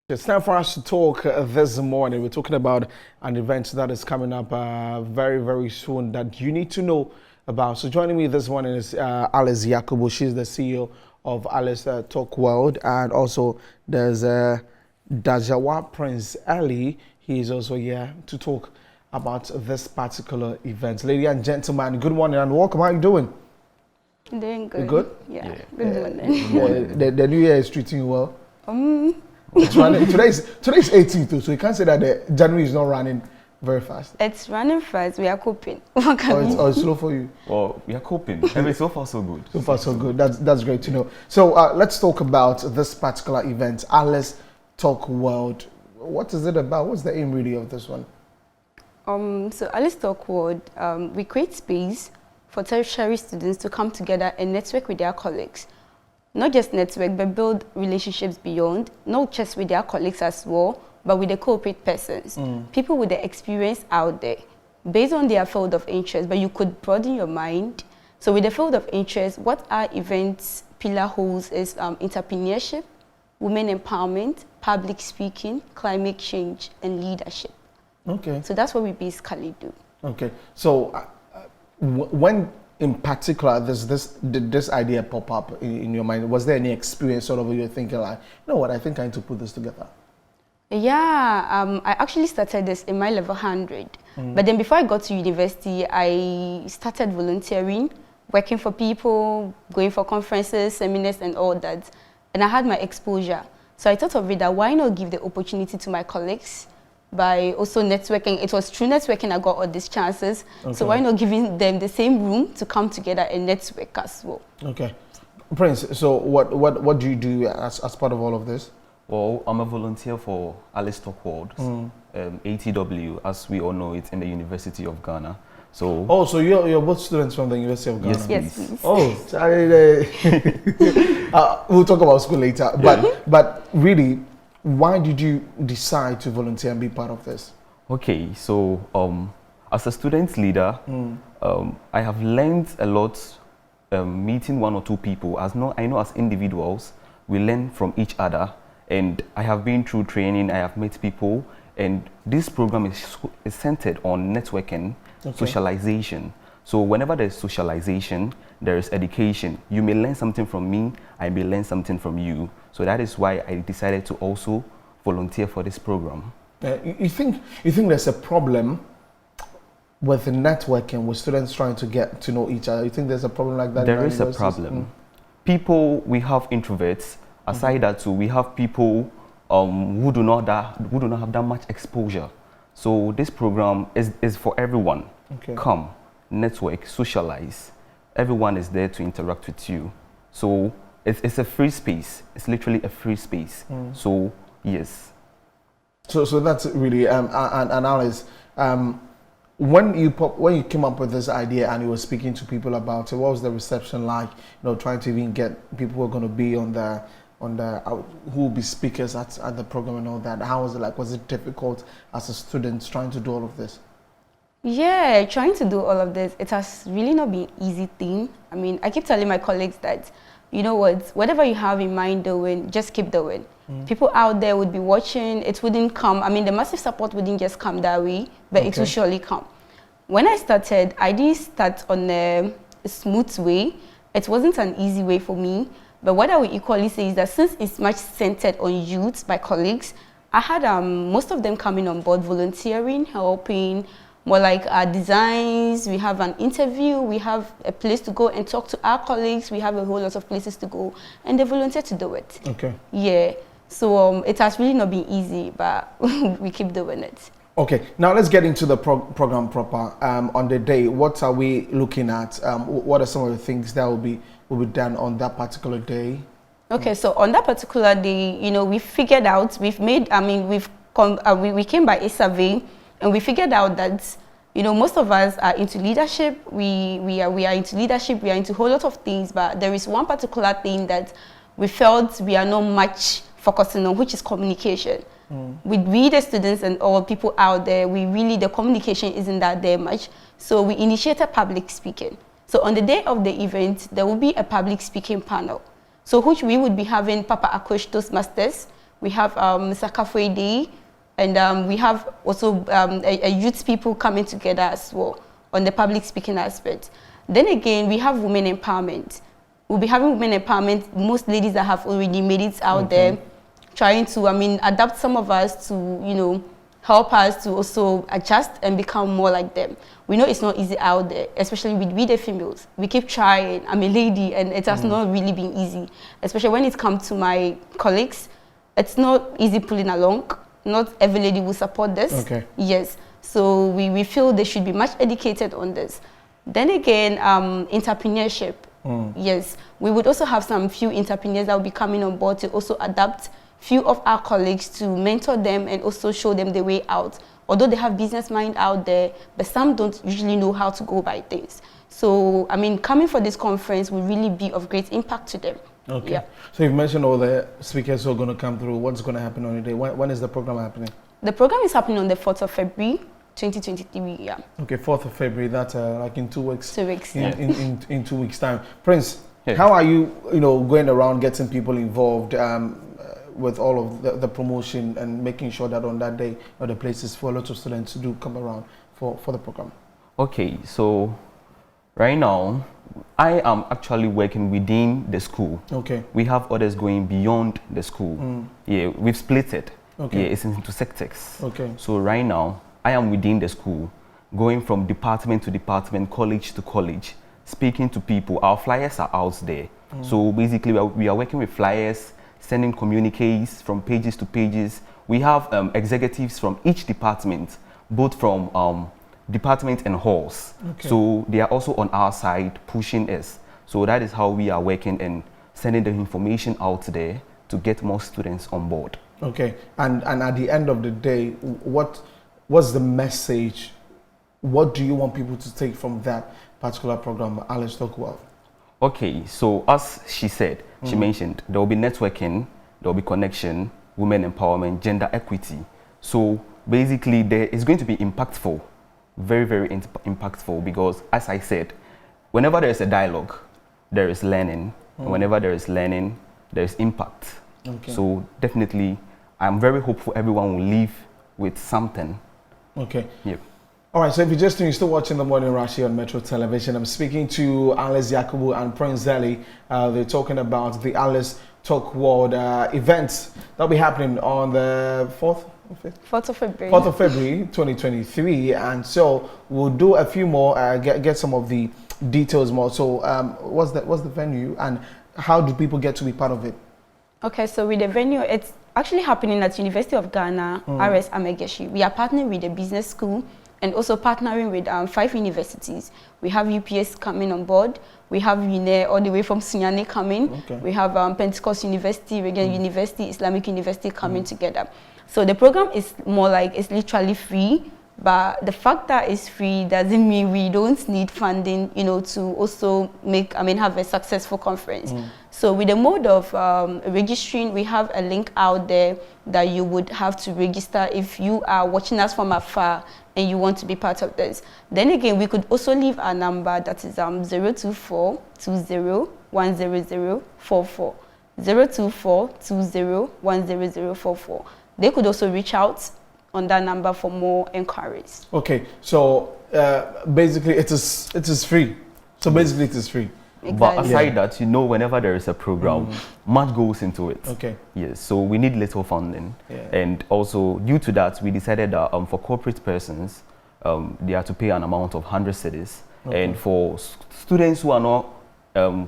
It's time for us to talk this morning. We're talking about an event that is coming up very, very soon that you need to know about. So joining me this morning is Alice Yakubu. She's the CEO of Alice Talk World. And also there's Dajawa Prince Ali. He is also here to talk about this particular event. Ladies and gentlemen, good morning and welcome. How are you doing? Doing good. You good? Yeah, good morning. The new year is treating you well? It's running. Today's 18th, so you can't say that the January is not running very fast. It's running fast. We are coping. Or it's slow for you? Well, we are coping. I mean, so far so good. So far so good. That's great to know. So let's talk about this particular event, Alice Talk World. What is it about? What's the aim really of this one? So Alice Talk World, we create space for tertiary students to come together and network with their colleagues. Not just network, but build relationships beyond, not just with their colleagues as well, but with the corporate persons. People with the experience out there, based on their field of interest, but you could broaden your mind. So with the field of interest, what our events pillar holds is entrepreneurship, women empowerment, public speaking, climate change, and leadership. Okay. So that's what we basically do. Okay. So when in particular did this idea pop up in your mind? Was there any experience sort of where you're thinking like, you know what, I think I need to put this together? Yeah, I actually started this in my level 100. But then before I got to university, I started volunteering, working for people, going for conferences, seminars and all that. And I had my exposure. So I thought of it that why not give the opportunity to my colleagues by also networking. It was through networking I got all these chances. Okay. So why not giving them the same room to come together and network as well? Okay. Prince, so what do you do as part of all of this? Well, I'm a volunteer for Alice Talk World, ATW, as we all know it, in the University of Ghana. So so you're both students from the University of Ghana? Yes, please. Oh, sorry. We'll talk about school later. But really, why did you decide to volunteer and be part of this? Okay, so as a student leader, I have learned a lot meeting one or two people. I know as individuals, we learn from each other. And I have been through training, I have met people. And this program is centered on networking, socialization. So whenever there's socialization, there is education. You may learn something from me, I may learn something from you. So that is why I decided to also volunteer for this program. You think there's a problem with the networking, with students trying to get to know each other? You think there's a problem like that? There is a problem. People, we have introverts. Aside that too, we have people who do not have that much exposure. So this program is for everyone. Okay. Come, network, socialize. Everyone is there to interact with you. So it's a free space. It's literally a free space. So yes. So that's really and Alice, when you came up with this idea and you were speaking to people about it, what was the reception like? You know, trying to even get people who are going to be on the who will be speakers at the program and all that. How was it like? Was it difficult as a student trying to do all of this? Yeah, trying to do all of this, it has really not been an easy thing. I mean, I keep telling my colleagues that, you know what, whatever you have in mind doing, just keep doing. People out there would be watching, it wouldn't come. I mean, the massive support wouldn't just come that way, but it will surely come. When I started, I didn't start on a smooth way. It wasn't an easy way for me. But what I would equally say is that since it's much centered on youth, my colleagues, I had most of them coming on board, volunteering, helping, more like our designs. We have an interview, we have a place to go and talk to our colleagues. We have a whole lot of places to go, and they volunteer to do it. Okay. Yeah. So it has really not been easy, but we keep doing it. Okay, now let's get into the program proper. On the day, what are we looking at? What are some of the things that will be done on that particular day? Okay, so on that particular day, you know, we figured out, we came by a survey, and we figured out that, you know, most of us are into leadership. We are into leadership. We are into a whole lot of things, but there is one particular thing that we felt we are not much focusing on, which is communication. With the students and all people out there, the communication isn't that there much. So we initiated public speaking. So on the day of the event, there will be a public speaking panel. So which we would be having Papa Akosh Toastmasters, We have Mr. Cafe Day, and we have also a youth people coming together as well on the public speaking aspect. Then again, we have women empowerment. We'll be having women empowerment, most ladies that have already made it out there, trying to, adapt some of us to, help us to also adjust and become more like them. We know it's not easy out there, especially with we the females. We keep trying. I'm a lady, and it has not really been easy, especially when it comes to my colleagues. It's not easy pulling along. Not every lady will support this. Okay. Yes. So we feel they should be much educated on this. Then again, entrepreneurship. Yes, we would also have some few entrepreneurs that will be coming on board to also adapt few of our colleagues to mentor them and also show them the way out. Although they have business mind out there, but some don't usually know how to go by things. So, coming for this conference will really be of great impact to them. Okay. Yeah. So you've mentioned all the speakers who are going to come through. What's going to happen on the day? When is the program happening? The program is happening on the 4th of February, 2023, yeah. Okay, 4th of February, that's like in 2 weeks. 2 weeks, in 2 weeks' time. Prince, Yeah. how are you, going around getting people involved with all of the promotion and making sure that on that day, the places for a lot of students do come around for the program? Okay, so right now, I am actually working within the school. Okay. We have others going beyond the school. Yeah, we've split it. Okay. Yeah, it's into sectors. Okay. So right now, I am within the school, going from department to department, college to college, speaking to people. Our flyers are out there. So basically, we are working with flyers, sending communiques from pages to pages. We have executives from each department, both from department and halls. Okay. So they are also on our side pushing us. So that is how we are working and sending the information out there to get more students on board. Okay. And at the end of the day, what's the message? What do you want people to take from that particular program? Alice, talk about. Okay, so as she said, she mentioned, there will be networking, there will be connection, women empowerment, gender equity. So basically, there is going to be impactful, very, very impactful, because as I said, whenever there is a dialogue, there is learning. And whenever there is learning, there is impact. Okay. So definitely, I'm very hopeful everyone will leave with something. Okay. Yep. All right, so if you're still watching The Morning Rush here on Metro Television, I'm speaking to Alice Yakubu and Prince Zeli. They're talking about the Alice Talk World events that'll be happening on the 4th of February. 4th of February 2023. And so we'll do a few more, get some of the details more. So what's the venue and how do people get to be part of it? Okay, so with the venue, it's actually happening at University of Ghana, RS Amegeshi. We are partnering with the business school and also partnering with 5 universities. We have UPS coming on board. We have UNE all the way from Sunyani coming. Okay. We have Pentecost University, Reagan University, Islamic University coming together. So the program is more like, it's literally free. But the fact that it's free doesn't mean we don't need funding, to also have a successful conference. So with the mode of registering, we have a link out there that you would have to register if you are watching us from afar and you want to be part of this. Then again, we could also leave our number that is 024-20-10044. 024-20-10044. They could also reach out on that number for more inquiries. Okay, so basically it is free. So basically it is free. Exactly. But aside that, whenever there is a program, much goes into it. Okay. Yes, so we need little funding. Yeah. And also, due to that, we decided that for corporate persons, they are to pay an amount of 100 cedis. Okay. And for students who are not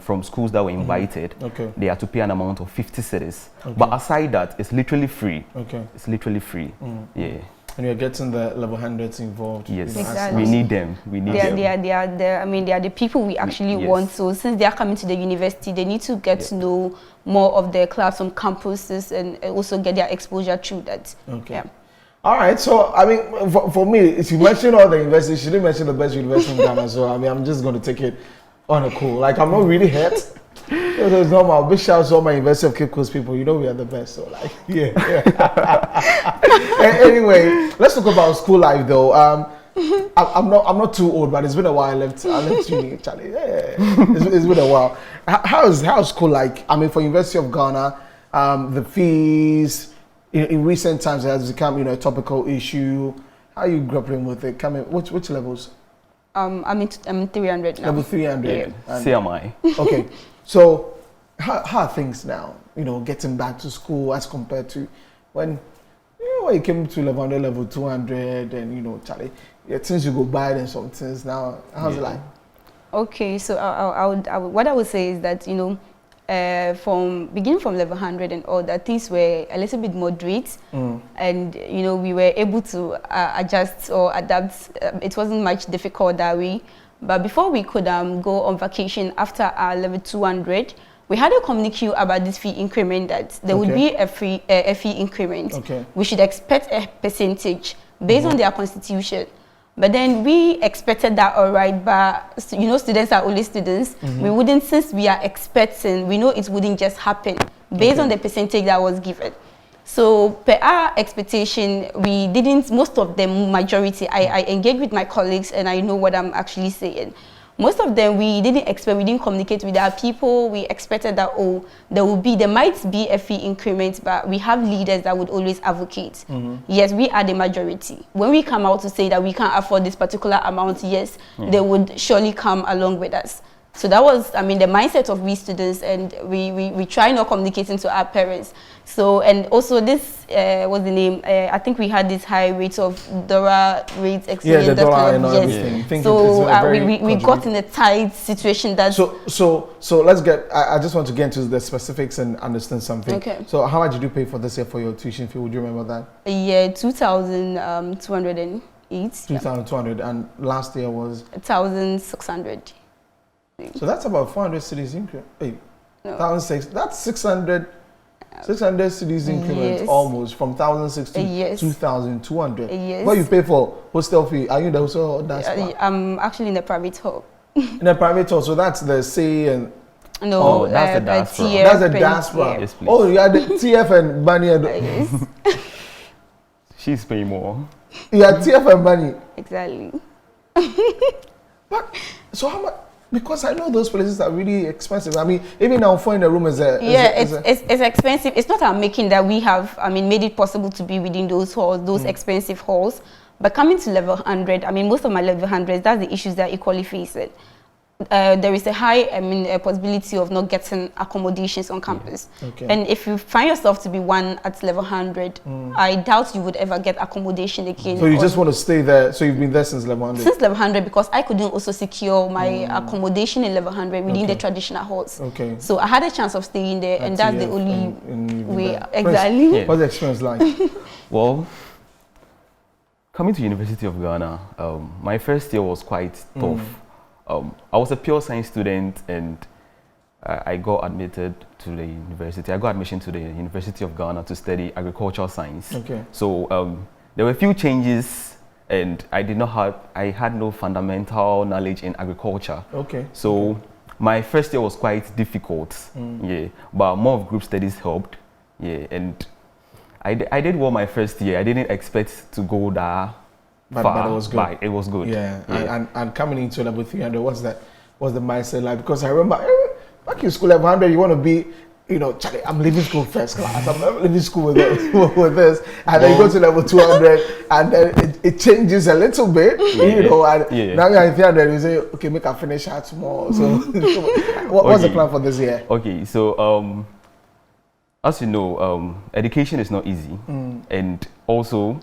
from schools that were invited, Okay. they are to pay an amount of 50 cedis. Okay. But aside that, it's literally free. Okay. It's literally free. Yeah. And you're getting the level 100s involved. Yes, Exactly. we need them. We need them. They are the people we actually Yes. want. So since they are coming to the university, they need to get to know more of their class on campuses and also get their exposure through that. Okay. Yeah. All right, so for me, if you mention all the universities, you didn't mention the best university in Ghana. So I'm just going to take it on a cool. Like, I'm not really hurt. It's normal. Big shout out to all my University of Cape Coast people. We are the best. So yeah. Anyway, let's talk about school life though. I'm not too old, but it's been a while. I left uni, Charlie. Yeah. It's been a while. How's school like? For University of Ghana, the fees, in recent times it has become, a topical issue. How are you grappling with it? Which levels? I'm in 300 now. Level 300. Yeah. CMI. Okay, so how are things now? Getting back to school as compared to when you came to level 200, and Charlie, things you go by and some things now. How's it like? Okay, so what I would say is that from beginning from level 100 and all that, things were a little bit moderate, and we were able to adjust or adapt. It wasn't much difficult that way. But before we could go on vacation after our level 200, we had a communique about this fee increment, that there would be a fee increment. Okay. We should expect a percentage based on their constitution. But then we expected that, all right, but students are only students. We wouldn't, since we are expecting, we know it wouldn't just happen based on the percentage that was given. So per our expectation, we didn't, most of them, majority, I engaged with my colleagues and I know what I'm actually saying. Most of them, we didn't communicate with our people. We expected that, there might be a fee increment, but we have leaders that would always advocate. Yes, we are the majority. When we come out to say that we can't afford this particular amount, yes, they would surely come along with us. So that was, the mindset of we students, and we try not communicating to our parents. So, and also this, what's the name? I think we had this high rate of DORA rates exceeding the DORA and everything. Yes. So we got in a tight situation that. So let's get. I just want to get into the specifics and understand something. Okay. So how much did you pay for this year for your tuition fee? Would you remember that? Yeah, 2,208. 2,200, and last year was 1,600. So that's about 400 cities increment. Hey, No. 1,600. That's 600 cities increment, Yes. almost from 1,600 to Yes. 2,200. Yes. What you pay for hostel fee? Are you the hostel? That's I'm actually in the private hall. in a private hall. So that's the C and No, that's the diaspora. TF that's the and diaspora. Yes, please. Oh, you are the TF and Bunny. Yes, She's paying more. You are TF and Bunny. exactly. But so how much? Because I know those places are really expensive. Even now, four in the room is a It's expensive. It's not our making that we have, made it possible to be within those halls, those expensive halls. But coming to level 100, most of my level 100s, that's the issues that equally face it. There is a high, a possibility of not getting accommodations on campus. Okay. And if you find yourself to be one at level 100, I doubt you would ever get accommodation again. So you just want to stay there. So you've been there since level 100? Since level 100, because I couldn't also secure my accommodation in level 100 within the traditional halls. Okay. So I had a chance of staying there, and that's the only way. Prince, Exactly. what's the experience like? Well, coming to University of Ghana, my first year was quite tough. I was a pure science student, and I got admitted to the university. I got admission to the University of Ghana to study agricultural science. Okay. So there were a few changes, and I had no fundamental knowledge in agriculture. Okay. So my first year was quite difficult. Yeah, but more of group studies helped. Yeah, and I did well my first year. I didn't expect to go there. But it was good. But it was good. Yeah. And coming into level 300, what's the mindset like? Because I remember back in school, level 100, you want to be, Charlie, I'm leaving school first class. I'm not leaving school with this. And then you go to level 200, and then it changes a little bit, And now you're in 300, you say, okay, make a finish out tomorrow. So, what's the plan for this year? Okay, so as you know, education is not easy, and also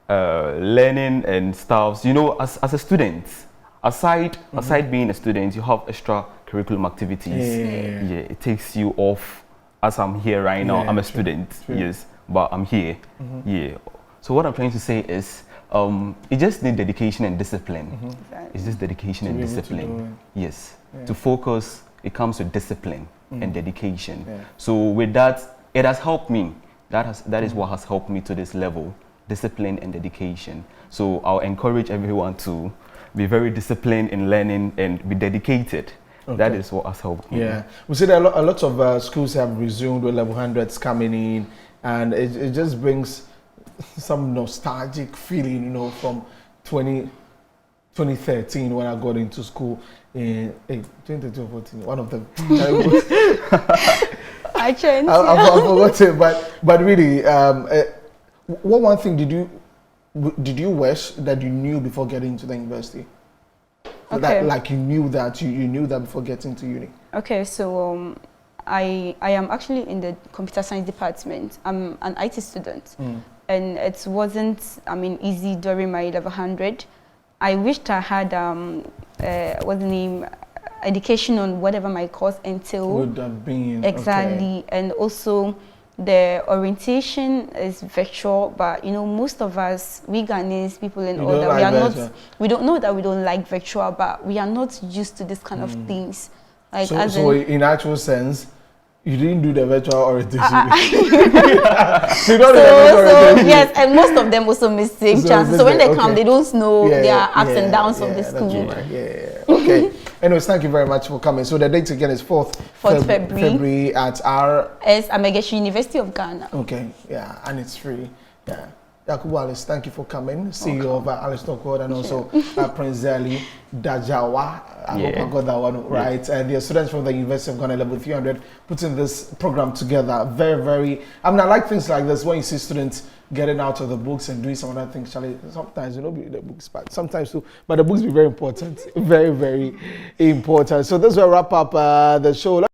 learning and stuff. As a student, aside being a student, you have extracurricular activities. Yeah, it takes you off. As I'm here right now, I'm a student. True. Yes, but I'm here. Yeah. So what I'm trying to say is, it just needs dedication and discipline. It's just dedication and discipline. Yes. Yeah. To focus, it comes with discipline and dedication. Yeah. So with that, it has helped me. That is what has helped me to this level. Discipline and dedication. So I'll encourage everyone to be very disciplined in learning and be dedicated. Okay. That is what has helped me. Yeah, we see that a lot of schools have resumed with level 100s coming in, and it just brings some nostalgic feeling, from 2013 when I got into school in 2013 or 14, one of them. Pageant, I forgot it, but really, what one thing did you wish that you knew before getting into the university? So Okay. that, like you knew that before getting to uni. Okay, so I am actually in the computer science department. I'm an IT student, and it wasn't, I mean, easy during my level 100. I wished I had what's the name, education on whatever my course entailed. Would have been Exactly, okay. and also the orientation is virtual, but you know, most of us, we Ghanaians, people and You all don't that, like we are virtual. not, we don't know that we don't like virtual, but we are not used to this kind of things. Like, So, as so in, in actual sense, you didn't do the virtual orientation. You don't do the virtual so orientation. yes, and most of them also miss same So chances. miss So when the- they come, okay. they don't know Yeah, their ups yeah, and downs of yeah, the that's school. right. Yeah. Okay. Anyways, thank you very much for coming. So the date again is 4th February at our. As Amegeshi University of Ghana. Okay. Yeah, and it's free. Yeah. Yakubu Alice, thank you for coming. CEO of Alice Talkworld and also Prince Zeli Dajawa. I hope I got that one right. And the students from the University of Ghana level 300 putting this program together. Very, very. I mean, I like things like this when you see students getting out of the books and doing some other things. Charlie, sometimes, you know, the books, but sometimes too. But the books be very important. Very, very important. So this will wrap up the show.